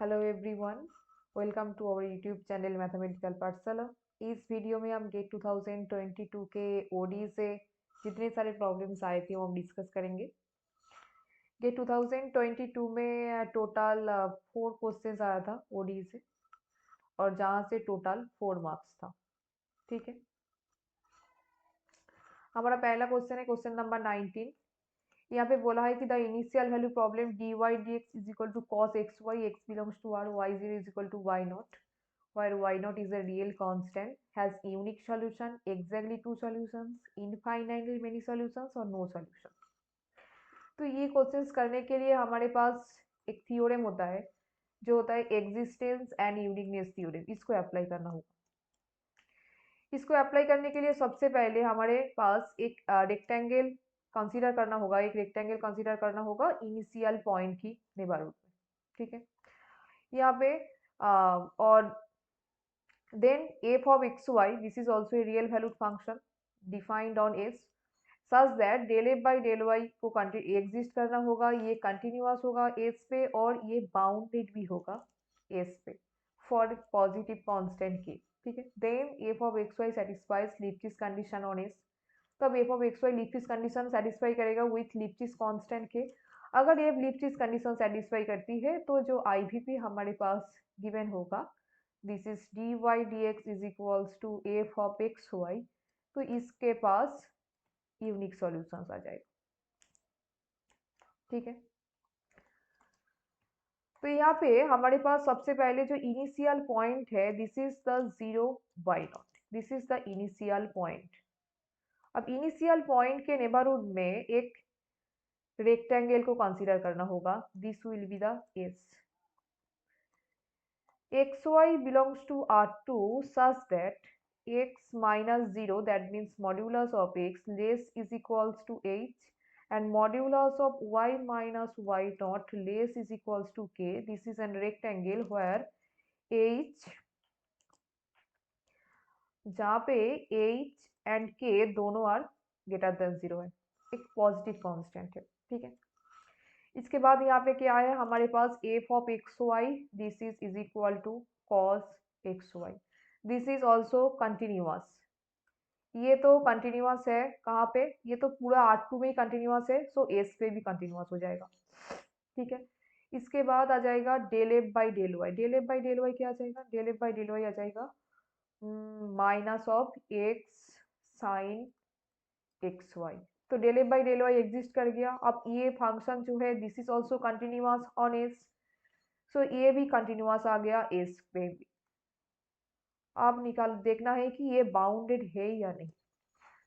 Hello everyone, welcome to our YouTube channel mathematical पाठशाला। इस video में हम गेट 2022 के ओडी से जितने सारे प्रॉब्लम्स आए थे वो हम डिस्कस करेंगे। गेट 2022 में टोटल 4 क्वेश्चंस आया था ओडी से, और जहाँ से टोटल 4 मार्क्स था। ठीक है, हमारा पहला क्वेश्चन है क्वेश्चन नंबर 19। यहाँ पे बोला है कि the initial value problem dy dx is equal to cos xy, x belongs to r, y0 is equal to y naught, where y naught is a real constant, has unique solution, exactly two solutions, infinitely many solutions और no solution। तो ये questions करने के लिए हमारे पास एक theorem होता है जो होता है एग्जिस्टेंस एंड यूनिकनेस थ्योरम। इसको अप्लाई करना होगा। इसको अप्लाई करने के लिए सबसे पहले हमारे पास एक रेक्टेंगल कंसीडर करना होगा, एक रेक्टेंगल कंसीडर करना होगा इनिशियल पॉइंट की नेबरहुड में। ठीक है, यहाँ पे और then F of x Y, this is also a real valued function defined on S such that del F by del y को एग्जिस्ट करना होगा, ये कंटिन्यूअस होगा एस पे और ये बाउंडेड भी होगा एस पे फॉर पॉजिटिव कांस्टेंट के। ठीक है, then F of x Y satisfies Lipschitz condition on S. तब F of x Y Lipschitz condition satisfy करेगा विथ लिप्सिस कांस्टेंट के। अगर ये लिप्सिस कंडीशन सेटिस्फाई करती है तो जो आईवीपी हमारे पास गिवन होगा, this is d y d x is equals to f of x Y, तो इसके पास यूनिक सॉल्यूशंस आ जाएगा। ठीक है, तो यहाँ पे हमारे पास सबसे पहले जो इनिशियल पॉइंट है, this is the 0 y naught, this is the initial point. अब इनिशियल पॉइंट के नेबरहुड में एक रेक्टेंगल को कंसीडर करना होगा, this will be the S. xy belongs to R2 such that x minus 0, that means modulus of x less is equals to h, and modulus of y minus y naught less is equals to k. This is a rectangle where h, जहाँ पे h and k दोनों are greater than 0 है, एक positive constant है। ठीक है, इसके बाद यहाँ पे क्या है हमारे पास F of x Y, this is equal to cos X Y, this is also continuous. ये तो कंटिन्यूअस है, कहाँ पे, ये तो पूरा R2 में ही कंटिन्यूअस है, सो एस पे भी कंटिन्यूअस हो जाएगा। ठीक है, इसके बाद आ जाएगा del F by del Y. Del F by del Y क्या आ जाएगा, del F by del Y आ जाएगा minus of X sine X Y. तो del F by del Y exist कर गया। अब ये फंक्शन जो है this is also continuous on S, so ये भी कंटिन्यूअस आ गया एस पे भी। अब निकाल देखना है कि ये बाउंडेड है या नहीं।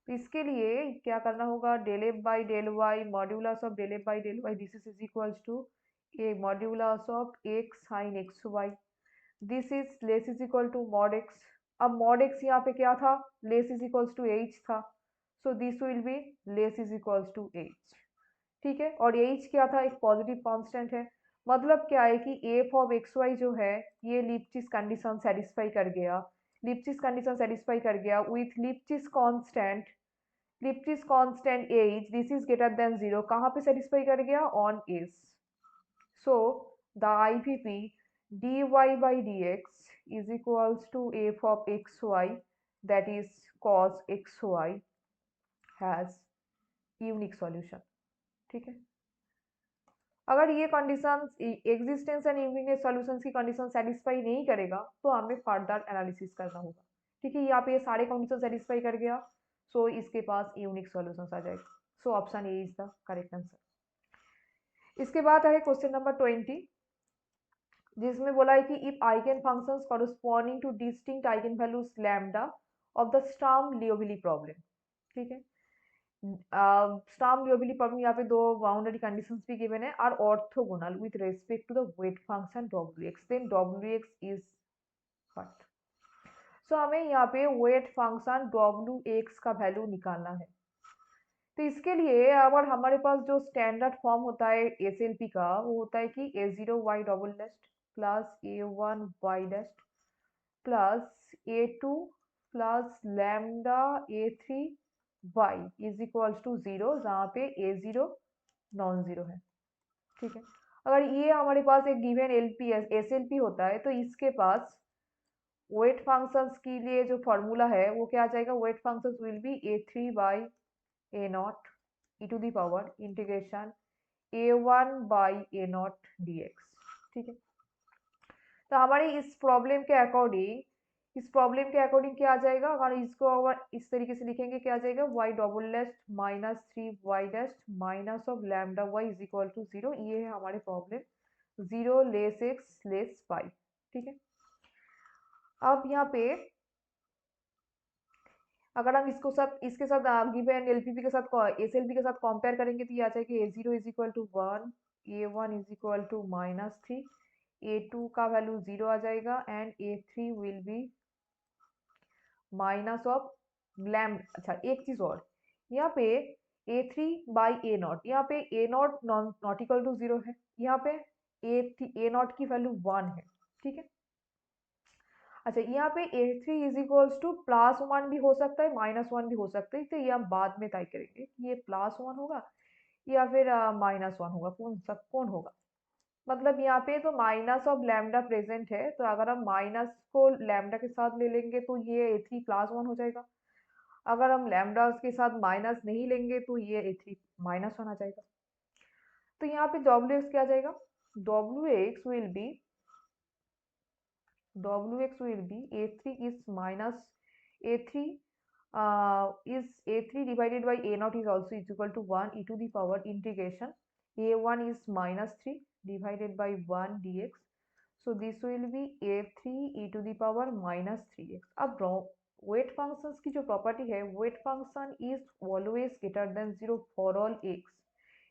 तो इसके लिए क्या करना होगा, del F by del Y modulus of del F by del Y, this is equals to a modulus of X sine X Y, this is less is equal to mod X. अब mod X यहाँ पे क्या था, less is equals to H था, so this will be less is equals to H. ठीक है, और H क्या था, एक पॉजिटिव कांस्टेंट है। मतलब क्या है कि एफ ऑफ एक्स वाई जो है ये लिप्सिस कंडीशन सेटिस्फाई कर गया, लिप्सिस कंडीशन सेटिस्फाई कर गया with Lipschitz constant, Lipschitz constant H this is greater than 0, कहाँ पे सेटिस्फाई कर गया, on S. So the IVP dy by dx is equals to f of xy, that is cos xy, has unique solution। ठीक है, अगर ये condition existence and uniqueness solutions की condition satisfy नहीं करेगा तो हमें फर्दर एनालिसिस करना होगा। ठीक है, यहाँ पे ये सारे कंडीशन सेटिस्फाई कर गया, सो इसके पास यूनिक सॉल्यूशंस आ जाएगा। So option A is the correct answer. इसके बाद है क्वेश्चन नंबर 20, जिसमें बोला है कि if eigen functions corresponding to distinct eigen values lambda of the Sturm Liouville problem. ठीक है, स्टर्म लियोविली प्रॉब्लम, यहाँ पे दो बाउंड्री कंडीशंस भी गिवन है, और orthogonal with respect to the weight function W X, then W X is what. So हमें यहाँ पे वेट फंक्शन डब्ल्यू एक्स का वैल्यू निकालना है। तो इसके लिए अगर हमारे पास जो स्टैंडर्ड फॉर्म होता है एसएलपी का, वो होता है कि a0 y double dash plus a1 y dash plus a2 plus lambda a3 y is equals to 0, जहाँ पे a0 नॉन जीरो है। ठीक है, अगर ये हमारे पास एक given LP S L P होता है तो इसके पास वेट फंक्शंस के लिए जो फॉर्मूला है वो क्या आ जाएगा, weight functions will be a3/a0 e to the power integration a1/a0 dx। ठीक है, तो हमारे इस प्रॉब्लम के अकॉर्डिंग क्या आ जाएगा, अगर इसको अगर इस तरीके से लिखेंगे क्या आ जाएगा, y double less minus 3y dash minus of lambda y is equal to 0। ये है हमारे problem 0 less x less pi. ठीक है, अब यहाँ पे अगर हम इसके साथ गिवन एलपीपी के साथ एसएलपी के साथ कंपेयर करेंगे तो ये आ जाएगा a0 is equal to 1, a1 is equal to -3, a2 का वैल्यू 0 आ जाएगा and a3 will be minus of lamb. अच्छा, एक चीज और, यहाँ पे a3/a0, यहाँ पे a0 नॉट इक्वल टू 0 है, यहाँ पे a0 की वैल्यू 1 है। ठीक है, अच्छा यहाँ पे a3 इज इक्वल्स टू +1 भी हो सकता है -1 भी हो सकता है, तो ये हम बाद में तय करेंगे कि ये +1 होगा या फिर -1 होगा, कौन होगा। मतलब यहाँ पे तो माइनस ऑफ लैम्डा प्रेजेंट है, तो अगर हम माइनस को लैम्डा के साथ ले लेंगे तो ये a3 +1 हो जाएगा। अगर हम लैम्डा के साथ माइनस नहीं लेंगे तो ये a3 -1 आ जाएगा। तो यहाँ पे wx क्या आ जाएगा, wx will be a3 is minus a3 is a3 divided by a0 is also is equal to 1 e to the power integration a1 is -3 divided by 1 dx, so this will be a3 e to the power -3x। अब wait functions की जो property है, weight function is always greater than 0 for all x।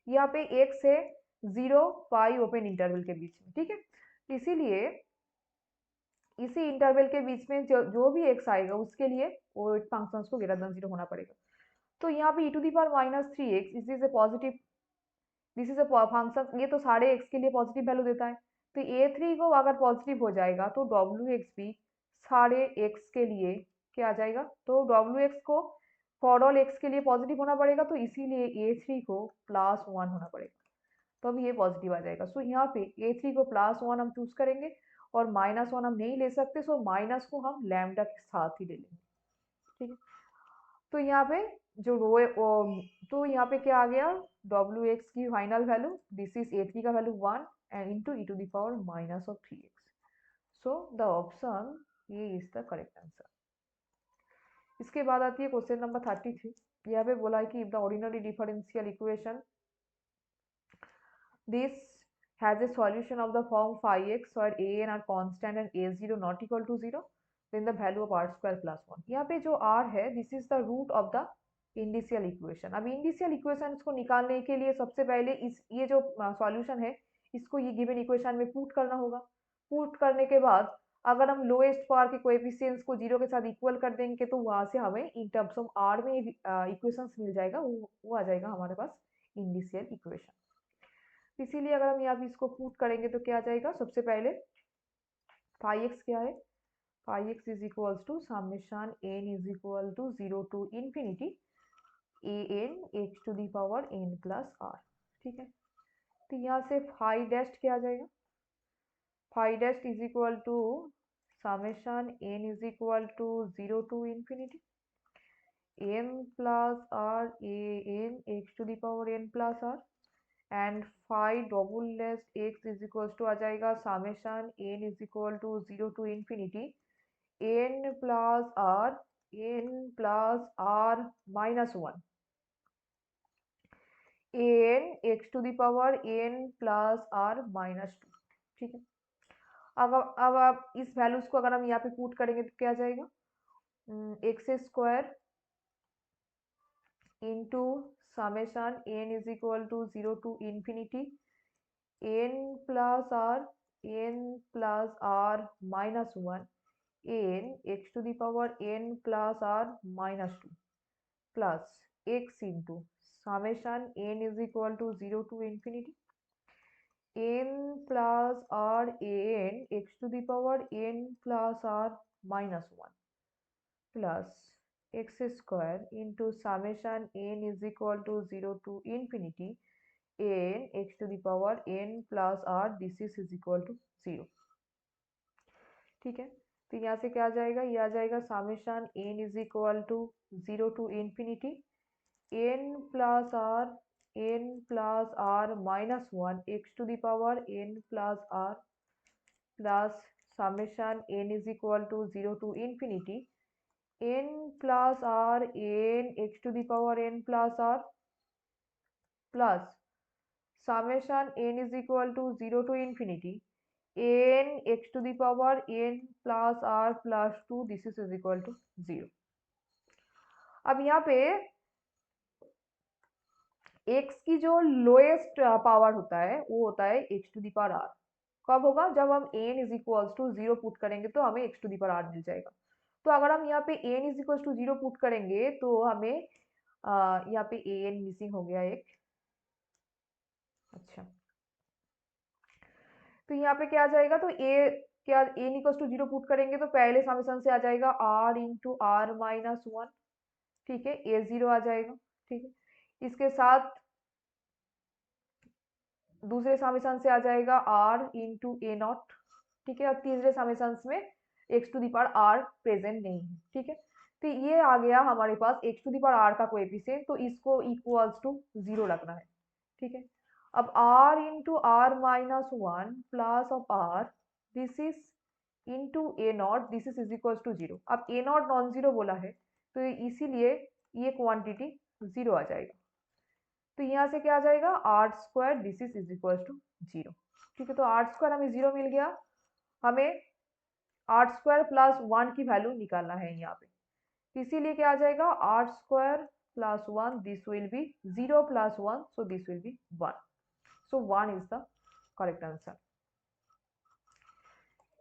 यहाँ पे x है 0 पाई open interval के बीच में। ठीक है, इसीलिए इसी इंटरवल के बीच में जो भी एक्स आएगा उसके लिए वो फंक्शंस को ग्रेटर देन 0 होना पड़ेगा। तो यहाँ पे e to the power -3x is is a positive, this is a function, ये तो सारे एक्स के लिए पॉजिटिव वैल्यू देता है। तो a3 को अगर पॉजिटिव हो जाएगा तो wx भी सारे एक्स के लिए क्या आ जाएगा, तो wx को फॉर ऑल एक्स के लिए पॉजिटिव होना पड़ेगा, तो इसीलिए a3 को +1 होना पड़ेगा, तो अब ये पॉजिटिव आ जाएगा। सो यहाँ पे a3 को +1 हम चूज करेंगे और -1 हम नहीं ले सकते, सो माइनस को हम लैम्डा के साथ ही ले लेंगे। ठीक है, तो यहाँ पे जो रो तो यहाँ पे क्या आ गया, wx की final value, this is a3 का value 1 and into e to the power -3x। So the option A is the correct answer. इसके बाद आती है क्वेश्चन नंबर 33। यहाँ पे बोला है कि if the ordinary differential equation this has a solution of the form phi x where a n are constant and a0 not equal to 0, then the value of r square plus 1। यहाँ पे जो r है this is the root of the indicial equation. अब indicial equation को निकालने के लिए सबसे पहले ये जो सॉल्यूशन है इसको ये गिवन इक्वेशन में पुट करना होगा। पुट करने के बाद अगर हम लोएस्ट पावर के कोएफिशिएंट्स को 0 के साथ इक्वल कर देंगे तो वहां से हमें इन टर्म्स ऑफ r में इक्वेशंस मिल जाएगा, वो आ जाएगा हमारे पास इंडिशियल इक्वेशन। इसीलिए अगर हम यहाँ पे इसको पुट करेंगे तो क्या आ जाएगा, सबसे पहले फाई एक्स क्या है, phi x is equals to summation N is equal to 0 to infinity a N x to the power N plus r. ठीक है, तो यहाँ से फाई डैश क्या आ जाएगा, phi dash is equal to summation N is equal to 0 to infinity N plus R A N x to the power N plus R and phi double less X is equal to आ जाएगा summation N is equal to 0 to infinity N plus are -1 N x to the power N plus are -2। ठीक है, अब आप इस values को अगर हम यहाँ पे पुट करेंगे तो क्या आ जाएगा, x square into summation N is equal to 0 to infinity N plus are -1 N x to the power N plus are -2 plus x into summation N is equal to 0 to infinity N plus r n x to the power N plus are -1 plus x square into summation N is equal to 0 to infinity n x to the power n plus r, this is equal to 0। ठीक है, तो यहाँ से क्या आ जाएगा, ये आ जाएगा summation n is equal to 0 to infinity n plus r minus 1 x to the power n plus r plus summation n is equal to 0 to infinity n plus r n x to the power n plus r plus summation n is equal to 0 to infinity n x to the power n plus r plus 2, this is equal to 0। अब यहाँ पे x की जो lowest power होता है वो होता है x to the power r। कब होगा, जब हम n is equal to 0 put करेंगे तो हमें x to the power r मिल जाएगा। तो अगर हम यहाँ पे n is equal to 0 put करेंगे तो हमें यहाँ पे an मिसिंग हो गया एक। अच्छा, तो यहाँ पे क्या आ जाएगा, तो a क्या n इक्वल टू 0 पुट करेंगे तो पहले समेशन से आ जाएगा r इंटू आर माइनस 1। ठीक है, a 0 आ जाएगा। ठीक है, इसके साथ दूसरे समेशन से आ जाएगा r इंटू ए नॉट। ठीक है, अब तीसरे समेशन में x to the power r present नहीं है। ठीक है, तो ये आ गया हमारे पास x to the power r का कोएफिशिएंट, तो इसको इक्वल्स टू 0 रखना है। ठीक है, अब r into r minus 1 plus of r, this is into a naught, this is equal to 0। अब ए नॉट नॉन जीरो बोला है तो इसीलिए ये क्वांटिटी 0 आ जाएगा। तो यहाँ से क्या आ जाएगा, r square, this is equal to 0। ठीक है, तो आर स्क्वायर हमें 0 मिल गया। हमें आर स्क्वायर प्लस 1 की वैल्यू निकालना है यहाँ पे, इसीलिए क्या आ जाएगा, r square plus 1, this will be 0 plus 1, so this will be 1। So 1 is the correct answer.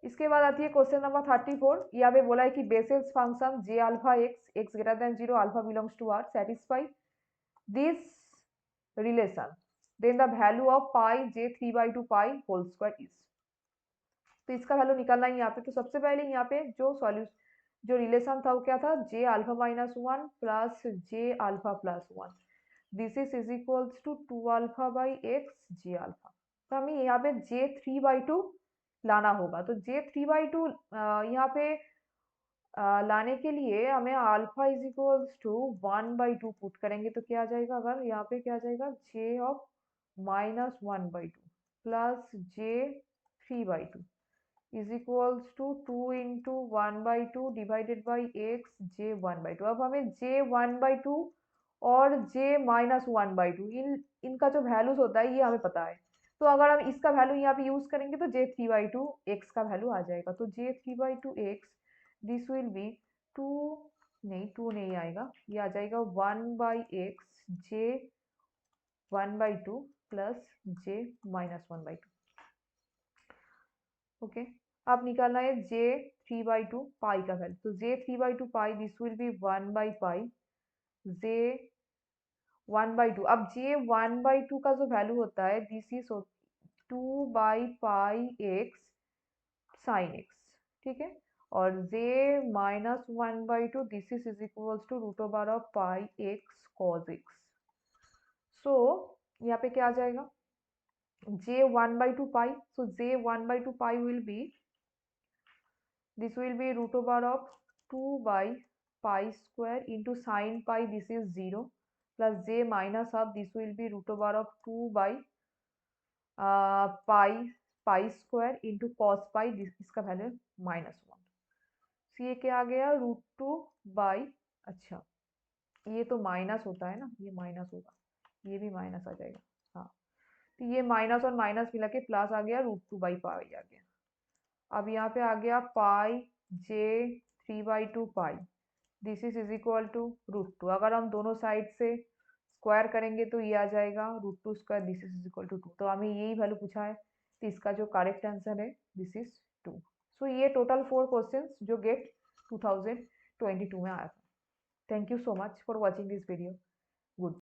इसके बाद आती है क्वेश्चन नंबर 34। यहाँ पे बोला है कि basis function J alpha x x greater than 0 alpha belongs to R satisfy this relation, then the value of pi J 3/2 pi whole square is. तो इसका वैल्यू निकालना है यहाँ पे। तो सबसे पहले यहाँ पे जो रिलेशन था वो क्या था, J alpha minus 1 plus J alpha plus 1, this is equals to 2 alpha by X J alpha. तो हमें यहाँ पे j3/2 लाना होगा। तो j3/2 यहाँ पे लाने के लिए हमें alpha is equals to 1/2 put करेंगे तो क्या आ जाएगा, अगर यहाँ पे क्या आ जाएगा, j of minus 1/2 plus j3/2 is equals to 2 into 1/2 divided by X J 1/2। अब हमें j1/2 और j-1/2 इनका जो वैल्यूज होता है ये हमें पता है। तो अगर हम इसका वैल्यू यहाँ पे यूज करेंगे तो j3/2 x का वैल्यू आ जाएगा। तो j3/2 x, this will B 2, नहीं 2 नहीं आएगा, ये आ जाएगा 1/x j1/2 plus j-1/2। Okay, अब निकालना है j3/2 पाई का वैल्यू। तो j3/2 pi, this will be 1/पाई j1/2। अब j1/2 का जो वैल्यू होता है, दिस इज 2/पाई एक्स साइन एक्स। ठीक है, और j-1/2, this is equals to root over of pi X cos X. So यहाँ पे क्या आ जाएगा, j1/2 pi, so j1/2 pi will be, this will be root over of 2 by pi square into sin pi, this is 0, plus j minus half, this will be root over of 2 by pi square into cos pi, इसका value -1। तो ये क्या आ गया, √2 अच्छा ये तो minus होता है ना, ये माइनस होगा, ये भी माइनस आ जाएगा। हाँ, तो ये माइनस और माइनस मिला के प्लस आ गया, √2 पाई आ गया। अब यहाँ पे आ गया pi j3/2 pi, this is equal to √2। अगर हम दोनों साइड से स्क्वायर करेंगे तो ये आ जाएगा √2 square, this is equal to 2। तो हमें यही वैल्यू पूछा है, तो इसका जो करेक्ट आंसर है दिस इज 2। सो ये टोटल 4 क्वेश्चंस जो गेट 2022 में आया था। Thank you so much for watching this video. Good.